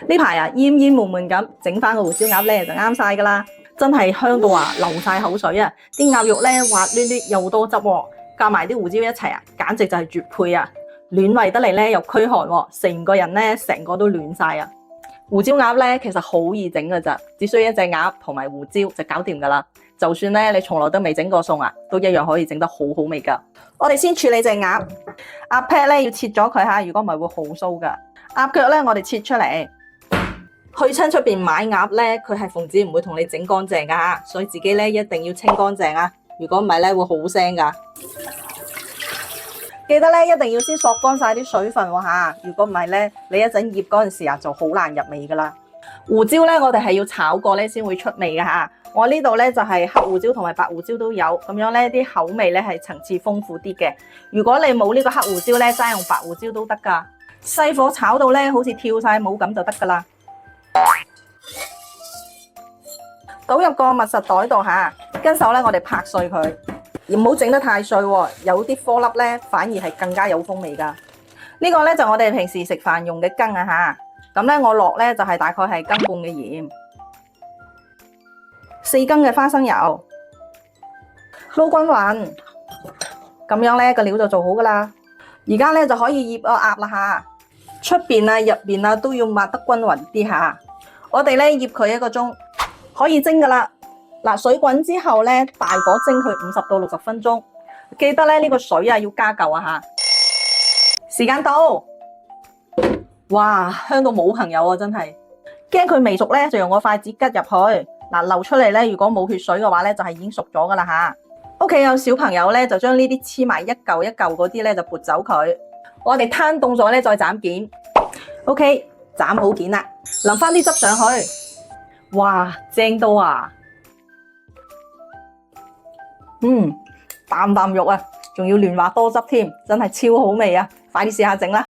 呢排啊，煙煙悶悶咁，整翻個胡椒鴨咧就啱晒噶啦，真係香到啊流晒口水啊！啲鴨肉咧滑捋捋又多汁喎，加埋啲胡椒一齊啊，簡直就係絕配啊！暖胃得嚟咧又驅寒喎，成個人咧成個都暖晒啊！胡椒鴨咧其實好易整噶咋，只需要一隻鴨同埋胡椒就搞掂噶啦。就算咧你從來都未整過餸啊，都一樣可以整得好好味噶。我哋先處理隻鴨，鴨屁咧要切咗佢吓，如果唔係會好騷噶。鴨腳咧我哋切出嚟。去親出邊買鴨咧，佢係奉旨唔會同你整乾淨噶，所以自己咧一定要清乾淨啊！如果唔係咧會好腥噶。記得咧一定要先索乾晒啲水分喎吓，如果唔係咧，你一陣醃嗰陣時啊就好難入味噶啦。胡椒咧我哋係要炒過咧先會出味噶吓，我呢度咧就係黑胡椒同埋白胡椒都有，咁樣咧啲口味咧係層次豐富啲嘅。如果你冇呢個黑胡椒咧，齋用白胡椒都得噶。細火炒到咧好似跳晒舞咁就得噶啦。倒入個密實袋度吓，跟手咧我哋拍碎佢，而唔好整得太碎喎，有啲顆粒咧反而係更加有風味噶。呢個咧就我哋平時食飯用嘅羹啊吓，咁咧我落咧就係大概係羹半嘅鹽，4羹嘅花生油，撈均勻，咁樣咧個料就做好噶啦。而家咧就可以醃個鴨啦吓。出邊啊、入邊啊都要抹得均勻啲吓。我哋咧醃佢1個鐘，可以蒸噶啦。嗱，水滾之後咧，大火蒸佢50到60分鐘。記得咧呢個水啊要加夠啊吓。時間到，哇，香到冇朋友啊，真係。驚佢未熟咧，就用個筷子拮入去。嗱，流出嚟咧，如果冇血水嘅話咧，就係已經熟咗噶啦吓。屋企有小朋友咧，就將呢啲黐埋一嚿一嚿嗰啲咧就撥走佢。我哋攤凍咗咧，再斬件。OK， 斬好件啦，淋翻啲汁上去。哇，正到啊！啖啖肉啊，仲要嫩滑多汁添，真係超好味啊！快啲試下整啦〜